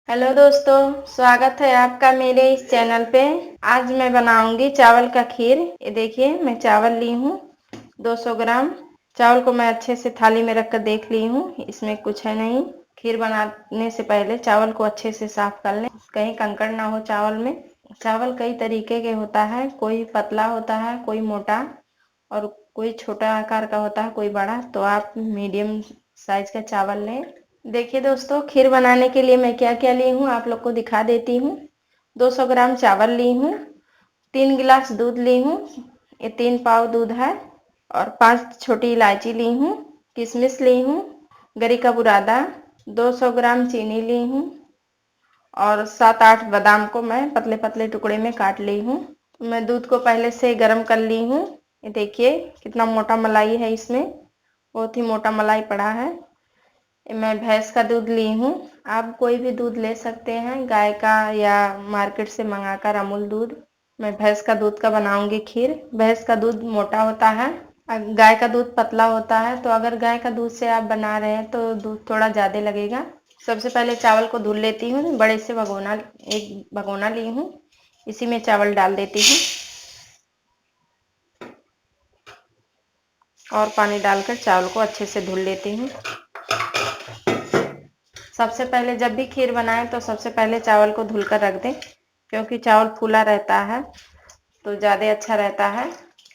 Hello दोस्तों, स्वागत है आपका मेरे इस चैनल पे। आज मैं बनाऊंगी चावल का खीर। ये देखिए, मैं चावल ली हूँ 200 ग्राम। चावल को मैं अच्छे से थाली में रख कर देख ली हूँ, इसमें कुछ है नहीं। खीर बनाने से पहले चावल को अच्छे से साफ कर लें, कहीं कंकड़ ना हो चावल में। चावल कई तरीके के होता है, कोई पतला होता है, कोई मोटा और कोई छोटा आकार का होता है, कोई बड़ा। तो आप मीडियम साइज का चावल लें। देखिए दोस्तों, खीर बनाने के लिए मैं क्या क्या ली हूँ आप लोग को दिखा देती हूँ। 200 ग्राम चावल ली हूँ, 3 गिलास दूध ली हूँ, ये 3 पाव दूध है, और 5 छोटी इलायची ली हूँ, किशमिश ली हूँ, गरी का बुरादा, 200 ग्राम चीनी ली हूँ, और 7-8 बादाम को मैं पतले पतले टुकड़े में काट ली हूँ। मैं दूध को पहले से गर्म कर ली हूँ। ये देखिए कितना मोटा मलाई है, इसमें बहुत ही मोटा मलाई पड़ा है। मैं भैंस का दूध ली हूँ, आप कोई भी दूध ले सकते हैं, गाय का या मार्केट से मंगाकर अमूल दूध। मैं भैंस का दूध का बनाऊंगी खीर। भैंस का दूध मोटा होता है, गाय का दूध पतला होता है। तो अगर गाय का दूध से आप बना रहे हैं तो दूध थोड़ा ज़्यादा लगेगा। सबसे पहले चावल को धुल लेती हूँ। बड़े से भगोना, एक भगोना ली हूँ, इसी में चावल डाल देती हूँ और पानी डालकर चावल को अच्छे से धुल लेती हूँ। सबसे पहले जब भी खीर बनाएं तो सबसे पहले चावल को धुलकर रख दें, क्योंकि चावल फूला रहता है तो ज़्यादा अच्छा रहता है,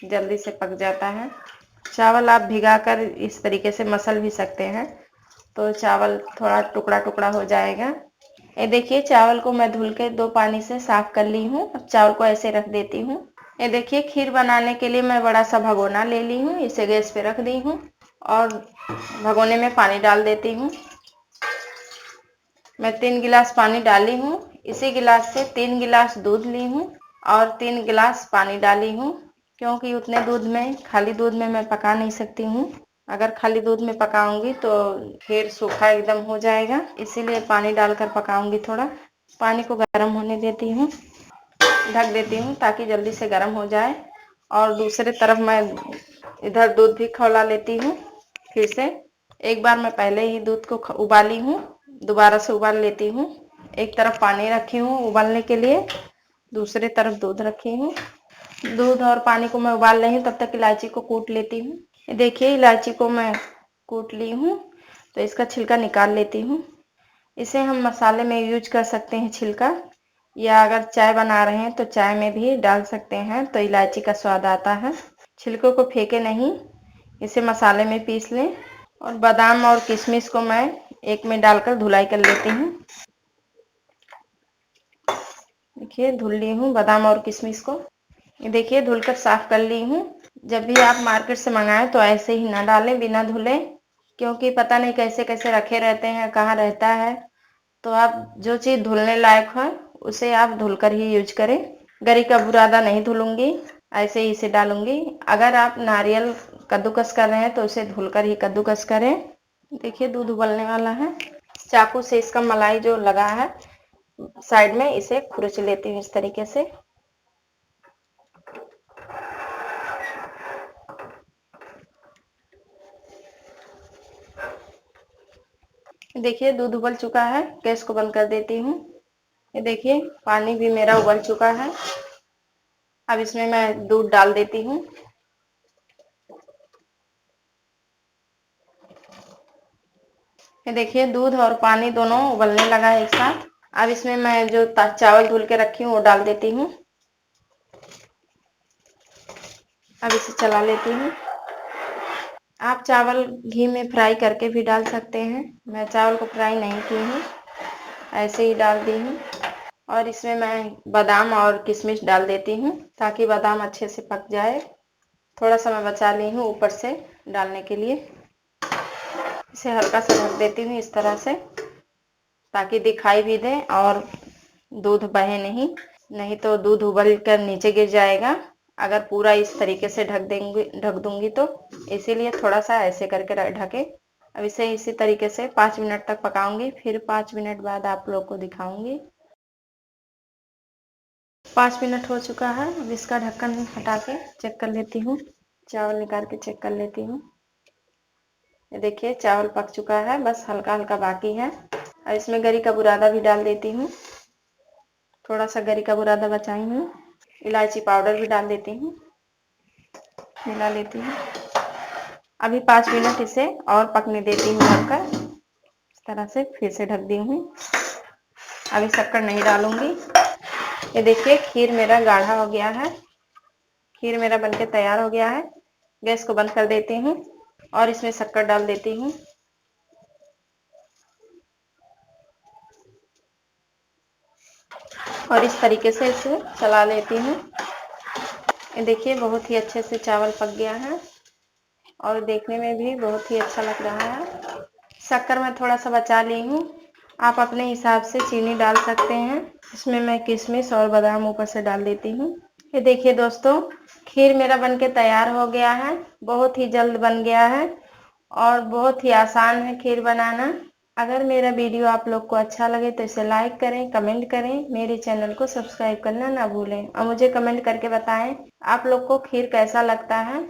जल्दी से पक जाता है। चावल आप भिगाकर इस तरीके से मसल भी सकते हैं, तो चावल थोड़ा टुकड़ा टुकड़ा हो जाएगा। ये देखिए, चावल को मैं धुल के 2 पानी से साफ कर ली हूँ। अब चावल को ऐसे रख देती हूँ। ये देखिए, खीर बनाने के लिए मैं बड़ा सा भगोना ले ली हूँ, इसे गैस पे रख दी हूँ और भगोने में पानी डाल देती हूँ। मैं 3 गिलास पानी डाली हूँ। इसी गिलास से 3 गिलास दूध ली हूँ और 3 गिलास पानी डाली हूँ, क्योंकि उतने दूध में, खाली दूध में मैं पका नहीं सकती हूँ। अगर खाली दूध में पकाऊंगी तो खीर सूखा एकदम हो जाएगा, इसीलिए पानी डालकर पकाऊंगी। थोड़ा पानी को गर्म होने देती हूँ, ढक देती हूँ ताकि जल्दी से गर्म हो जाए। और दूसरे तरफ मैं इधर दूध भी खौला लेती हूँ। फिर से एक बार मैं पहले ही दूध को उबाली हूँ, दोबारा से उबाल लेती हूँ। एक तरफ पानी रखी हूँ उबालने के लिए, दूसरे तरफ दूध रखी हूँ। दूध और पानी को मैं उबाल रही हूँ, तब तक इलायची को कूट लेती हूँ। देखिए, इलायची को मैं कूट ली हूँ, तो इसका छिलका निकाल लेती हूँ। इसे हम मसाले में यूज कर सकते हैं छिलका, या अगर चाय बना रहे हैं तो चाय में भी डाल सकते हैं, तो इलायची का स्वाद आता है। छिलकों को फेंके नहीं, इसे मसाले में पीस लें। और बादाम और किशमिश को मैं एक में डालकर धुलाई कर लेती हूँ। देखिए, धुल ली हूँ बादाम और किशमिश को। ये देखिए, धुलकर साफ कर ली हूँ। जब भी आप मार्केट से मंगाएं तो ऐसे ही ना डालें बिना धुले, क्योंकि पता नहीं कैसे कैसे रखे रहते हैं, कहाँ रहता है। तो आप जो चीज़ धुलने लायक है उसे आप धुलकर ही यूज करें। गरी का बुरादा नहीं धुलूंगी, ऐसे ही इसे डालूंगी। अगर आप नारियल कद्दूकस कर रहे हैं तो उसे धुलकर ही कद्दूकस करें। देखिए, दूध उबलने वाला है। चाकू से इसका मलाई जो लगा है साइड में, इसे खुरच लेती हूँ इस तरीके से। देखिए, दूध उबल चुका है, गैस को बंद कर देती हूँ। ये देखिए, पानी भी मेरा उबल चुका है। अब इसमें मैं दूध डाल देती हूँ। ये देखिए, दूध और पानी दोनों उबलने लगा है एक साथ। अब इसमें मैं जो चावल धुल के रखी हूँ वो डाल देती हूँ। अब इसे चला लेती हूँ। आप चावल घी में फ्राई करके भी डाल सकते हैं, मैं चावल को फ्राई नहीं की हूँ, ऐसे ही डाल दी हूँ। और इसमें मैं बादाम और किशमिश डाल देती हूँ ताकि बादाम अच्छे से पक जाए। थोड़ा सा मैं बचा ली हूँ ऊपर से डालने के लिए। इसे हल्का सा ढक देती हूँ इस तरह से, ताकि दिखाई भी दे और दूध बहे नहीं, नहीं तो दूध उबल कर नीचे गिर जाएगा अगर पूरा इस तरीके से ढक दूंगी तो। इसीलिए थोड़ा सा ऐसे करके ढके। अब इसे इसी तरीके से 5 मिनट तक पकाऊंगी, फिर 5 मिनट बाद आप लोग को दिखाऊंगी। 5 मिनट हो चुका है। अब इसका ढक्कन हटा के चेक कर लेती हूँ, चावल निकाल के चेक कर लेती हूँ। ये देखिए, चावल पक चुका है, बस हल्का हल्का बाकी है। और इसमें गरी का बुरादा भी डाल देती हूँ। थोड़ा सा गरी का बुरादा बचाई हूँ। इलायची पाउडर भी डाल देती हूँ। मिला लेती हूँ। अभी 5 मिनट इसे और पकने देती हूँ ढककर। इस तरह से फिर से ढक दी हूँ। अभी शक्कर नहीं डालूंगी। ये देखिए खीर मेरा गाढ़ा हो गया है। खीर मेरा बनके तैयार हो गया है। गैस को बंद कर देती हूँ और इसमें शक्कर डाल देती हूँ। और इस तरीके से इसे चला लेती हूँ। ये देखिए बहुत ही अच्छे से चावल पक गया है और देखने में भी बहुत ही अच्छा लग रहा है। शक्कर मैं थोड़ा सा बचा ली हूँ। आप अपने हिसाब से चीनी डाल सकते हैं। इसमें मैं किशमिश और बादाम ऊपर से डाल देती हूँ। ये देखिए दोस्तों खीर मेरा बनके तैयार हो गया है। बहुत ही जल्द बन गया है और बहुत ही आसान है खीर बनाना। अगर मेरा वीडियो आप लोग को अच्छा लगे तो इसे लाइक करें, कमेंट करें, मेरे चैनल को सब्सक्राइब करना ना भूलें और मुझे कमेंट करके बताएं आप लोग को खीर कैसा लगता है।